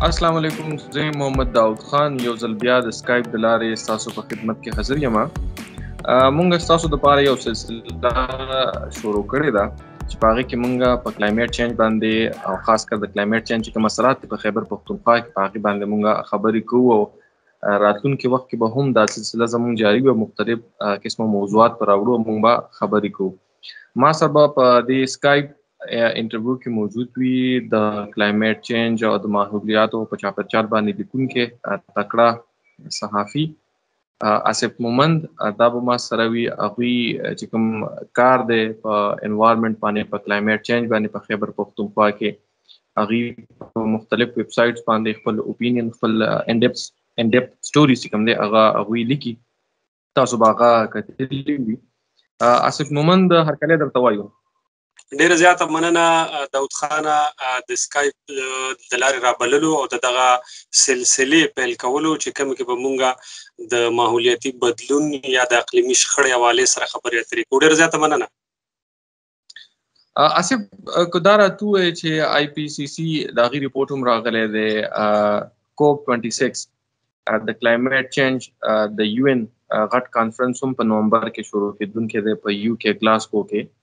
السلام علیکم، زه محمد داود خان یو ځل بیا د سکایپ د لارې ستاسو په خدمت کې حاضر یم. مونږ ستاسو دپاره یو سلسله شروع کړې ده چې په هغې کې مونږ په کلایمیټ چینج باندې او خاص کر د کلایمیټ چینج چې کوم اثرات دي په خیبر پښتونخوا کې په هغې باندې مونږ خبرې کوو او راتلونکي وخت کې به هم دا سلسله زمونږ جاري وي او مختلف قسمه موضوعات به راوړو او مونږ به خبرې کوو. ما سره به په دې سکایپ انټرویو کې موجود وي د کلایمیټ چینج او د ماحولیاتو په چاپرچال باندې لیکونکی تکړه صحافي آصف مومند. دا به ما سره وي. هغوی چې کوم کار دی په انوایرمنټ باندې په کلایمیټ چینج باندې په خیبر پښتونخوا کې هغوی په مختلف ویب سایټس باندې خپل اوپینین خپل انډیپت سټوریز چې کوم دی هغوی لیکي. تاسو به هغه کتلي وي. آصف مومند هرکلی درته وایو. ډیره زیاته مننه داود خانه د سکایپ د لارې رابللو او دغه سلسلې پیل کولو چې کوم کې به مونږ د ماحولیاتي بدلون یا د اقلیمي شخړې حوالې سره خبرې اترې کوو. ډیره زیاته مننه. آصف که دا راته ووایې چې آی پی سی سی د هغې ریپورټ هم راغلی دی کوپ 26 د کلایمیټ چینج د یو این غټ کانفرنس هم په نومبر کې شروع کېدونکی دی په یو کې ګلاسکو کې.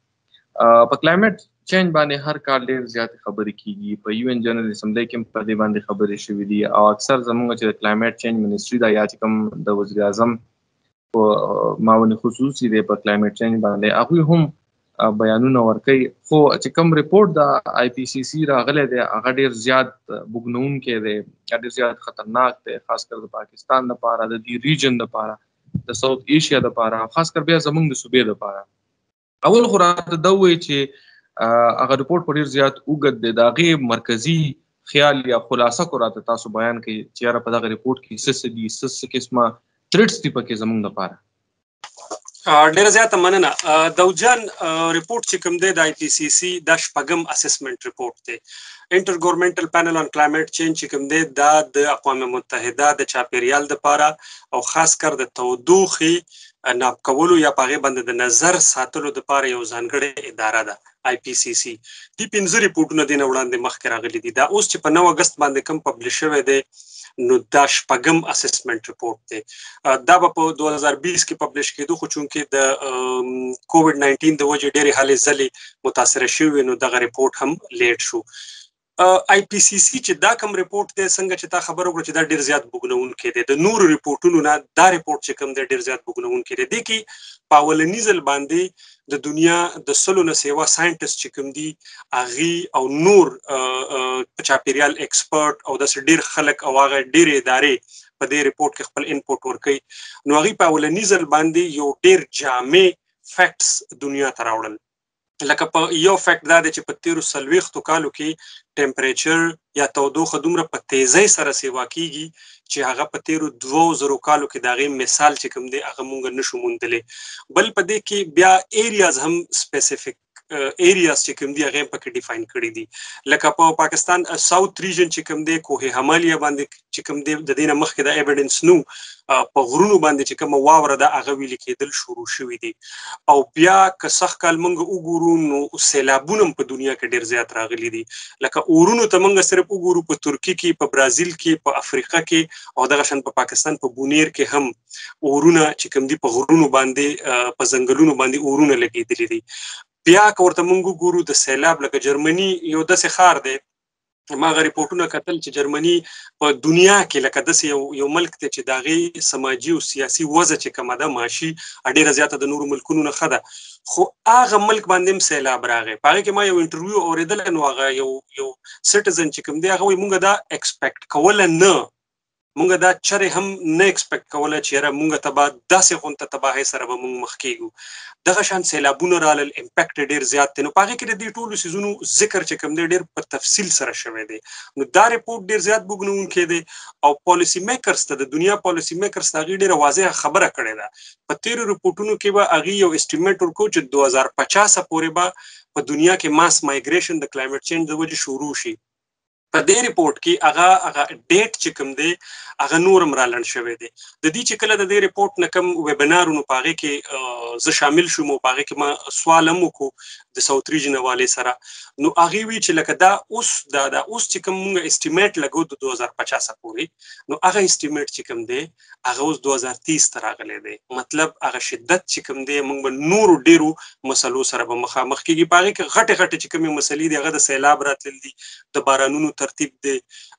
په کلایمیټ چینج باندې هر کال ډېر زیاتې خبرې کېږي. په یو این جنرال اسمبلی کې هم په دې باندې خبرې شوي دي او اکثر زموږ چې د کلایمیټ چینج منسټري ده یا چې کوم د وزیر اعظم په معاون خصوصي دی په کلایمیټ چینج باندې هغوی هم بیانونه ورکوي. خو چې کوم ریپورټ د آی پی سی سی راغلی دی هغه ډېر زیات بوږنونکی دی، ډېر زیات خطرناک دی، خاص کر د پاکستان دپاره، د دې ریجن دپاره، د ساوث ایشیا دپاره، خاص کر بیا زموږ د صوبې دپاره. اول خو راته دا ووایي چې هغه ریپورټ په ډېر زیات اوږد دی. د هغې مرکزي خیال یا خلاصه کو راته تاسو بیان کړئ چې یاره په دغه ریپورټ کې څه دي، څه قسمه تریټس دي پکې زموږ دپاره. ډیره زیاته مننه. داود جان، ریپورټ چې کوم دی د آی پی سی سی دا شپږم اسسمنټ ریپورټ دی. انټر ګورنمنټل پینل آن کلایمیټ چینج چې کوم دی دا د اقوام متحده د چاپیریال دپاره او خاص کر د تودوخې ناپ کولو یا په هغې باندې د نظر ساتلو دپاره یو ځانګړې اداره ده آی پی سی سی. دې 5 ریپورټونه دې نه وړاندې مخکې راغلي دي. دا اوس چې په 9 اګست باندې کوم پبلش شوی دی نو دا شپږم اسسمنټ ریپورټ دی. دا به په 2020 کې پبلش کېدو خو چونکې د کووډ 19 د وجې ډېرې هلې ځلې متاثره شوي نو دغه ریپورټ هم لیټ شو. آی پی سی سی چې دا کوم ریپورټ دی څنګه چې تا خبره وکړه چې دا ډېر زیات بوږنونکی دی. د نورو ریپورټونو نه دا ریپورټ چې کوم دی ډېر زیات بوږنونکی دی. دې کې په اولني ځل باندې د دنیا د 100 نه سیوا ساینټسټ چې کوم دي هغې او نور په چاپیریال ایکسپرټ او داسې ډېر خلک او هغه ډېرې ادارې په دې ریپورټ کې خپل انپوټ ورکوي. نو هغې په اولني ځل باندې یو ډېر جامع فیکټس دنیا ته راوړل. لکه په یو فیکټ دا دی چې په 13 کالو کې ټمپریچر یا تودوخه دومره په تیزۍ سره سیوا کیږي چې هغه په 2000 کالو کې د هغې مثال چې کوم دی هغه مونږ نشو موندلی. بل په دې کې بیا ایریاز هم سپیسیفیک ایریاز چې کوم دي هغه پکې ډیفاین کړي دي. لکه په پاکستان ساوث ریجن چې کوم دی کوه همالیا باندې چې کوم دی د دې نه مخکې د ایویډنس نو په غرونو باندې چې کومه واوره ده هغه ویلي کېدل شروع شوي دي. او بیا که سخت کال موږ وګورو نو سیلابونه په دنیا کې ډېر زیات راغلي دي. لکه اورونو ته موږ صرف وګورو په ترکیې کې، په برازیل کې، په افریقا کې او دغه شان په پاکستان په بونیر کې هم اورونه چې کوم دي په غرونو باندې په ځنګلونو باندې اورونه لګېدلي دي. بیا که ورته موږ وګورو د سیلاب لکه جرمني یو داسې ښار دی، ما هغه ریپورټونه کتل چې جرمني په دنیا کې لکه داسې یو ملک دی چې د هغې سماجي او سیاسي وضع چې کومه ده معاشي ډېره زیاته د نورو ملکونو نه ښه ده. خو هغه ملک باندې هم سیلاب راغی. په هغې کې ما یو انټرویو اورېدلی نو هغه یو سټیزن چې کوم دی هغه وایي موږ دا ایکسپیکټ کوله نه، مونږ دا چرې هم نه ایکسپیکټ کوله چې یاره مونږ ته به داسې غونته تباهۍ سره به مونږ مخ کېږو. دغه شان سیلابونه رالل، امپیکټ ډېر زیات دی. نو په هغې کې د دې ټولو څیزونو ذکر چې کوم دی ډېر په تفصیل سره شوی دی. نو دا ریپورټ ډېر زیات بوږنونکی دی او پالیسي میکرز ته د دنیا پالیسي میکرز ته هغې ډېره واضحه خبره کړې ده. په تېرو ریپورټونو کې به هغې یو اسټیمیټ ورکړو چې 2050 پورې به په دنیا کې ماس مایګریشن د کلایمیټ چینج د وجې شروع شي. په دې ریپورټ کې هغه ډیټ چې کوم دی هغه نور هم رالنډ شوی دی. د دې چې کله د دې ریپورټ نه کوم ویبینارونو په هغې کې زه شامل شوم او په هغې کې ما سوال هم وکړو د ساوث ریجن حواله سره نو هغه وی چې لکه دا اوس چې کوم موږ اسټیمیټ لګو د 2050 پورې نو هغه اسټیمیټ چې کوم دی هغه اوس 2030 ته راغلی دی مطلب هغه شدت چې کوم دی موږ به نور ډیرو مسلو سره به مخامخ کیږي پاره کې غټه چې کومه مسلې دی هغه د سیلاب راتل دي د بارانونو ترتیب دی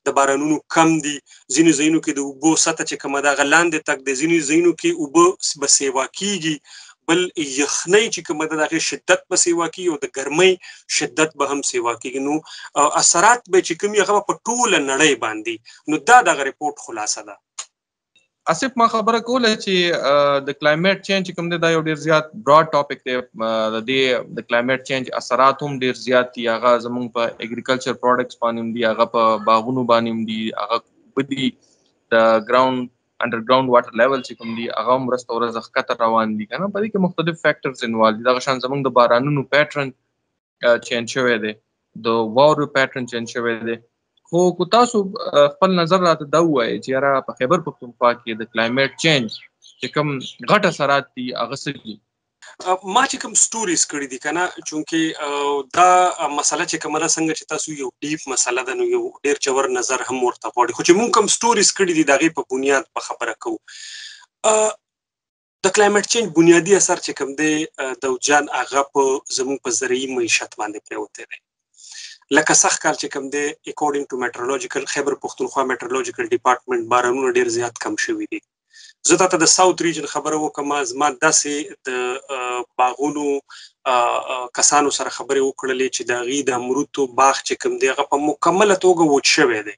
د بارانونو کم دي ځینې ځینو کې د اوبو سطح چې کومه دا غلاندې تک د ځینې ځینو کې اوبه به سیوا کیږي بل یخنۍ چې کومه دغه شدت به سیوا کیږي او د ګرمۍ شدت به هم سیوا کیږي نو اثرات به چې کوم هغه په ټوله نړۍ باندې نو دا دغه ریپورت خلاصه ده. اسف ما خبره کوله چې د کلایمټ چینج کوم دی دا یو ډیر زیات براډ ټاپک دی د کلایمټ چینج اثرات هم ډیر زیات دي هغه زموږ په اګریکلچر پروډکټس باندې دي هغه په باغونو باندې دي هغه بدی د ګراوند انډرګراوند واټر لیول چې کوم دي هغه هم ورځ ورځ ښکته روان دي کنه په دې کې مختلف فیکټرز انوالو دي دا شان زموږ د بارانونو پیټرن چینج شوی دی د واورو پیټرن چینج شوی دی خو کو تاسو خپل نظر راته دا وایي چې را په خیبر پختونخوا کې د کلایمټ چینج چې کوم غټ اثرات دي هغه څه دي ما چې کوم سټوریز کړی دي کنه چونکه دا مسله چې کومه څنګه چې تاسو یو ډیپ مسله ده نو یو ډیر چور نظر هم ورته پوهړي خو چې مونږ کوم سټوریز کړی دي دغه په بنیاد په خبره کوو د کلایمټ چینج بنیادی اثر چې کوم دی د جان هغه په زموږ په زرعي معیشت باندې پروته دی لکه سخت کال چې کوم دی اکورډینګ ټو میټرولوژیکل خیبر پختونخوا میټرولوژیکل ډپارټمنټ بارانونه ډیر زیات کم شوي دي زه تاسو د ساوث ریجن خبره وکم زما داسې د باغونو کسانو سره خبرې وکړلې چې د غي د امرودو باغ چې کوم دی هغه په مکمله توګه وچ شوی دی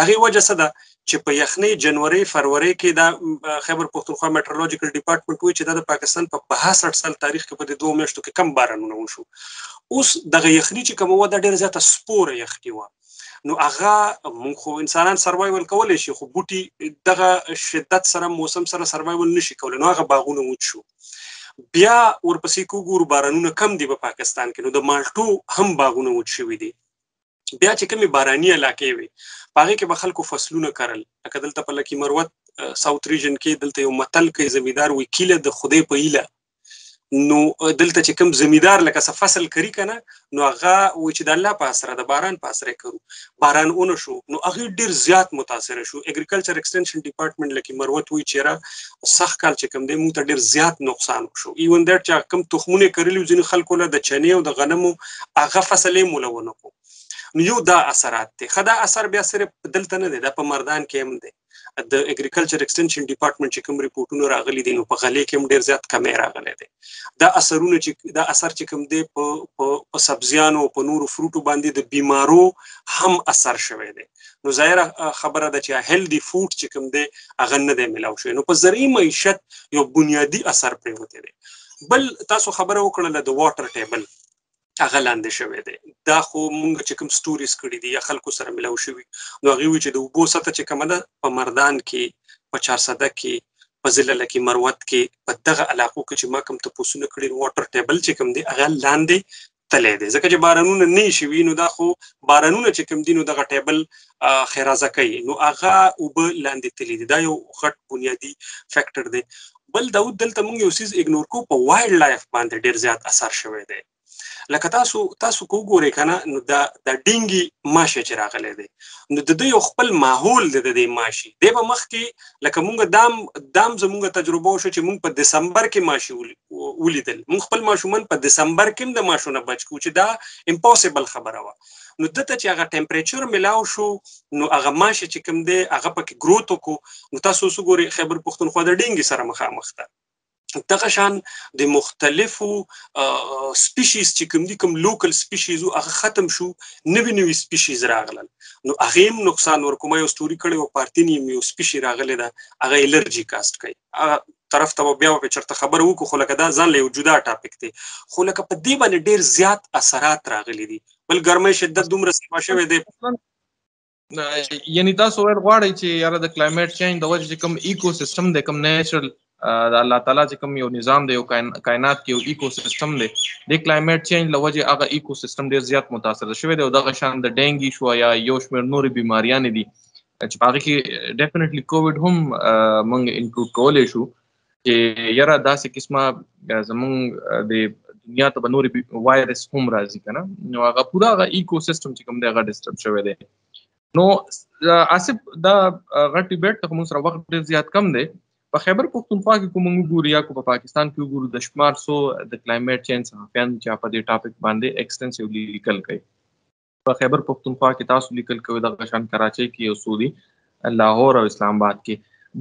دغه وجه څه ده چې په یخنۍ جنوري فروری کې د خیبر پختونخوا میټرولوژیکل ډپارټمنټ وی چې د پاکستان په 62 سال تاریخ کې په 2 میاشتو کې کم بارانونه وشو اوس دغه یخنۍ چې کومه و د ډیر زیاته سپوره یخنۍ و نو هغه مونږ خو انسانان سروایول کولای شي خو بوټي دغه شدت سره موسم سره سروایول نشي کولای نو هغه باغونه وچ شو بیا ورپسې کوګور بارانونه کم دي په پاکستان کې نو د مالټو هم باغونه وچ شوي دي بیا چې کومي باراني علاقې وي هغه کې به خلکو فصلونه کرل لکه دلته په لکی مروت ساوث ریجن کې دلته یو متل کې زمیدار وی کیله د خدای په ایله نو دلته چې کوم زمیدار لکه څه فصل کوي کنه نو هغه و چې د الله په اسره د باران په اسره کوي باران اون شو نو هغه ډیر زیات متاثر شو اګریکلچر ایکسټنشن ډپارټمنټ لکه مروت وی چیرې سخت کال چې کوم دی موږ ته ډیر زیات نقصان شو ایون دیټ چې کوم تخمونه کړلو ځین خلکو له د چنې او د غنمو هغه فصلې مولونه کو نو یو دا اثرات دي خدا اثر بیا صرف دلته نه دی د په مردان کې هم دی د اګریکلچر ایکسټنشن ډپارټمنټ چې کوم ریپورتونه راغلي دي نو په غلې کې هم ډیر زیات کمې راغلي دي دا اثرونه چې دا اثر چې کوم دی په سبزیانو په نورو فروټو باندې د بیمارو هم اثر شوی دی نو ظاهره خبره ده چې هیلدی فوډ چې کوم دی هغه نه دی ملاو شوی نو په زرعي معیشت یو بنیادی اثر پرېوتی دی بل تاسو خبره وکړله د واټر ټیبل هغه لاندې شوی دی دا خو مونږ چې کوم سټوریز کړي دي یا خلکو سره ملاو شوي نو هغه وی چې د اوبو سطح چې کومه ده په مردان کې په 400 کې په ضلع کې مروت کې په دغه علاقو کې چې ما کوم تاسو نه کړی واټر ټیبل چې کوم دی هغه لاندې تللی دی ځکه چې بارانونه نه شي نو دا خو بارانونه چې کوم دي نو دغه ټیبل خیرازه کوي نو هغه اوبه لاندې تللی دی دا یو غټ بنیادی فیکټر دی بل دا دلته مونږ یو سیز اګنور کو په وایلډ لایف باندې ډیر زیات اثر شوی دی لکه تاسو کو ګورئ کنه نو دا ډینګي ماشه چې راغلی دی نو د یو خپل ماحول د ماشي دی په مخ کې لکه مونږ دام زمونږ تجربه شو چې مونږ په دسمبر کې ماشي ولیدل مونږ خپل ماشومان په دسمبر کې د ماشونه بچ کو چې دا امپوسیبل خبره و نو دته چې هغه ټمپریچر ملاو شو نو هغه ماشه چې کوم دی هغه پکې گروث وکړو نو تاسو وګورئ خیبر پختونخوا د ډینګي سره مخامخ ده دغه شان د مختلفو سپیشیز چې کوم دي کوم لوکل سپیشیز هغه ختم شو نوی سپیشیز راغلل نو هغه هم نقصان ورکوم یو ستوري کړي او پارتینیم یو سپیشي راغلی دا هغه الرجی کاست کوي طرف ته بیا په چرته خبر وکړو خو لکه دا ځان له جدا ټاپک دی خو لکه په دې باندې ډیر زیات اثرات راغلي دي بل ګرمۍ شدت دومره سیما شوی دی یعنی تاسو ور غواړئ چې یاره د کلایمټ چینج د وجه کوم ایکو سیستم د کوم نیچرل د الله تعالی چې کوم یو نظام دی یو کائنات کې یو ایکو سیستم دی د کلایمټ چینج لوجه هغه ایکو سیستم ډیر زیات متاثر شوی دی او دغه شان د ډینګي شو یا یو شمېر نورې بیماریاں دي چې هغه کې ډیفینیټلی کووډ هم موږ انکلود کولای شو چې یاره داسې قسمه زمونږ د دنیا ته به نورې وایرس هم راځي که نه، نو هغه پوره هغه ایکو سیسټم چې کوم دی هغه ډسټرب شوی دی. نو آصف دا غټ ډیبیټ ته موږ سره وخت ډېر زیات کم دی. په خیبر پښتونخوا کې کوم وګورو یا کو په پاکستان کې وګورو د شمار سو د کلایمیټ چینج صحافیان چې په دې ټاپک باندې ایکسټنسیولی لیکل کوي. په خیبر پښتونخوا کې تاسو لیکل کوي د غشان کراچۍ کې یو سودی لاهور او اسلام آباد کې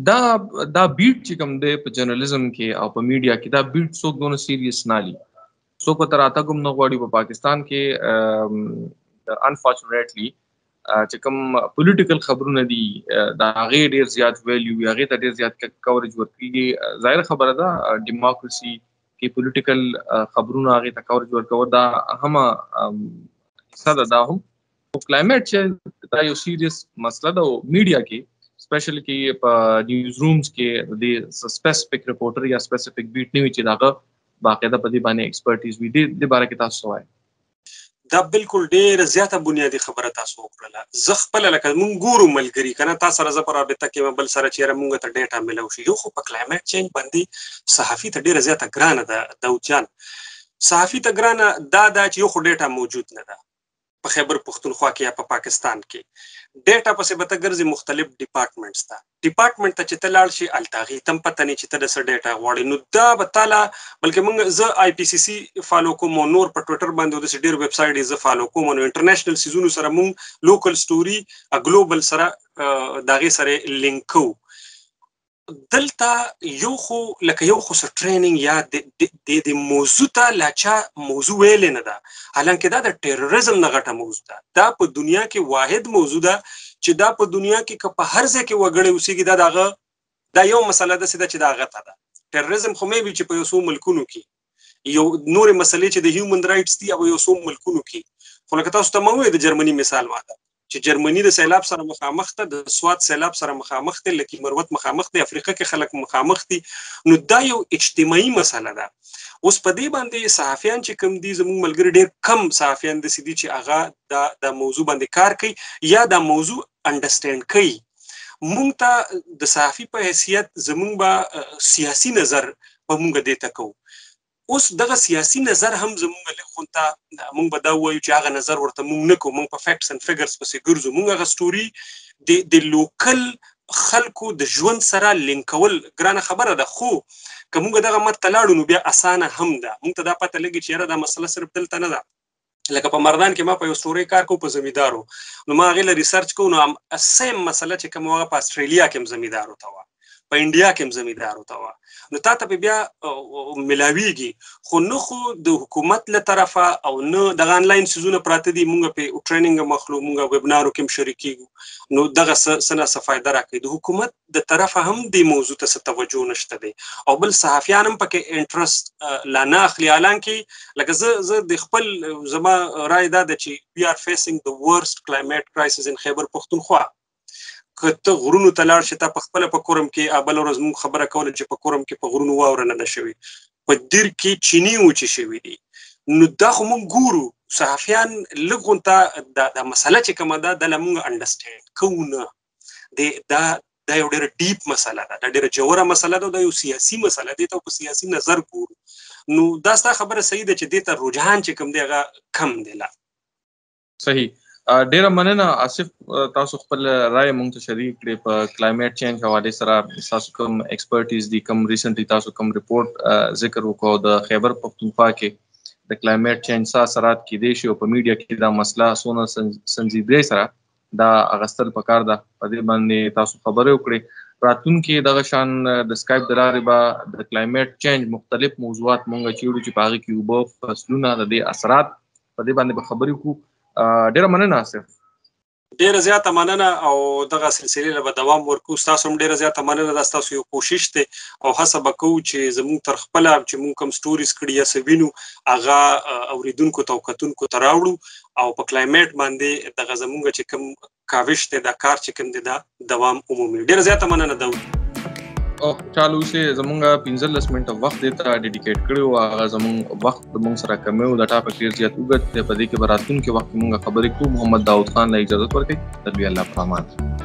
دا بیټ چې کوم دی په جرنالیزم کې او په میډیا کې دا بیټ څوک دونه سیریس نه لي، څوک په تراته کوم نه غواړي. په پاکستان کې انفارچونیټلی چې کوم پولیټیکل خبرونه دي دا هغه ډیر زیات ویلیو هغه ته ډیر زیات کوریج ورکړي. ظاهر خبره ده ډیموکراسي کې پولیټیکل خبرونه هغه ته کوریج ورکول دا هم حصہ ده. هم کلایمیټ چې دا یو سیریس مسله ده میډیا کې سپیشلی کې په نیوز رومز کې د سپیسیفیک ریپورټر یا سپیسیفیک بیټ نیوی چې داغه باقاعده په دې باندې ایکسپرټیز وي د باره کې تاسو وایي. دا بالکل ډیره زیاته بنیادی خبره تاسو وکړه. زه خپل لکه مونږ ګورو ملګری کنه تاسو سره زه په رابطه کې بل سره چیرې مونږ ته ډیټا ملو شي. یو خو په کلایمیټ چینج باندې صحافي ته ډیره زیاته ګرانه ده داود جان، صحافي ته ګرانه دا چې یو خو ډیټا موجود نه ده په خیبر پښتونخوا کې یا په پاکستان کې. ډیټا پسې به ته ګرځي مختلف ډپارټمنټس ته، ډپارټمنټ ته چې ته لاړ شي التاغي تم پته نه چې ته د څه ډیټا غواړې، نو دا به تعالی بلکې موږ زه آی پی سی سی فالو کوم او نور په ټویټر باندې د ډیر ویب سایټ زه فالو کوم نو انټرنیشنل سیزونو سره موږ لوکل سټوري ګلوبل سره داغه سره لینک کو. دلته یو خو سره ټریننګ یا د موضوع ته لاچا موضوع ویل نه ده، حالانکه دا د ټیرریزم نه غټه موضوع ده. دا په دنیا کې واحد موضوع ده چې دا په دنیا کې په هر ځای کې وګړي اوسېږي. دا یو مسله ده چې دا غته ده. ټیرریزم خو مې چې په یو څو ملکونو کې یو نور مسلې چې د هیومن رائټس دي او یو څو ملکونو کې، خو لکه تاسو ته مو د جرمني مثال ماته چې جرمني د سیلاب سره مخامخ ته، د سواد سیلاب سره مخامخ ته، لکه مروت مخامخ ته، افریقا کې خلک مخامخ دي. نو دا یو اجتماعي مسله ده. اوس په دې باندې صحافیان چې کوم دي زموږ ملګری ډېر کم صحافیان د سیدي چې هغه د موضوع باندې کار کوي یا د موضوع انډرسټینډ کوي. مونږ ته د صحافي په حیثیت زموږ به سیاسي نظر په مونږ دې ته کوو. اوس دغه سیاسي نظر هم زموږ له خونته مونږ به دا وایو چې هغه نظر ورته مونږ نه کوو، مونږ په فیکټس اند فیګرز پسې ګرځو. مونږ هغه سټوري د لوکل خلکو د ژوند سره لینکول ګرانه خبره ده، خو که مونږ دغه مت ته لاړو نو بیا اسانه هم ده. مونږ ته دا پته لګي چې یاره دا مسله صرف دلته نه ده. لکه په مردان کې ما په یو سټوري کار کو په زمیندارو، نو ما هغې له ریسرچ کو نو سیم مسله چې کوم هغه په استرالیا کې هم زمیندارو ته وه، په انډیا کې هم زمیندارو ته وه، نو تا ته بیا ملاویږي. خو نه خو د حکومت له طرفه او نه دغه آنلاین سیزونه پراته دي، مونږ په ټریننګ مخلو مونږ ویبنارو کې هم شریکېږو، نو دغه څه فایده راکوي. د حکومت د طرفه هم دې موضوع ته څه توجه نشته دی او بل صحافیان هم پکې انټرست لا نه اخلي. حالانکه لکه زه د خپل زما رای دا ده چې we are facing the worst climate crisis in خیبر پښتونخوا. که ته غرونو ته لاړ شې، تا په خپله په کورم کې بله ورځ موږ خبره کوله چې په کورم کې په غرونو واوره نه ده شوې، په دیر کې چیني وچې شوي دي. نو دا خو موږ ګورو صحافیان لږ غونته دا مسله چې کومه ده دا له موږ انډرسټینډ کوو نه. دا یو ډېره ډیپ مسله ده، دا ډېره ژوره مسله ده، دا یو سیاسي مسله ده، ته په سیاسي نظر ګورو. نو دا ستا خبره صحیح ده چې دې ته رجحان چې کوم دی هغه کم دی. لا صحیح. ډیره مننه آصف، تاسو خپل رائے مونږ ته شریک کړئ په کلایمیټ چینج حواله سره. تاسو کوم ایکسپرټیز دي، کوم ریسنټلی تاسو کوم ریپورت ذکر وکړو د خیبر پښتونخوا کې د کلایمیټ چینج څه اثرات کیدای شي او په میډیا کې دا مسله څونه سنجیدګۍ سره دا اغستل پکار ده، په دې باندې تاسو خبرې وکړئ. راتلونکي دغه شان د سکایپ د لارې به د کلایمیټ چینج مختلف موضوعات مونږ چیړو چې په هغې کې اوبه، فصلونه، د دې اثرات په دې باندې به خبرې وکړو. ډیره مننه آصف. ډیره زیاته مننه او دغه سلسله له به دوام ورکو. تاسو هم ډیره زیاته مننه. دا تاسو یو کوشش دی او هڅه به کوو چې زموږ تر خپله چې موږ کوم سټوریز کړي یا څه وینو هغه اوریدونکو ته او کتونکو ته راوړو او په کلایمیټ باندې دغه زموږ چې کوم کاوش دی دا کار چې کوم دی دا دوام عمومي. ډیره زیاته مننه داود. چالو سه زمونږه 15 منټه وخت دیته ډیډیکیټ کړو، هغه زمونږ وخت مونږ سره کمه او د ټاپک ډیر زیات وګت په دې کې براتون کې وخت مونږه خبرې کوو. محمد داود خان له اجازه ورکړئ. تدبیر الله پامان.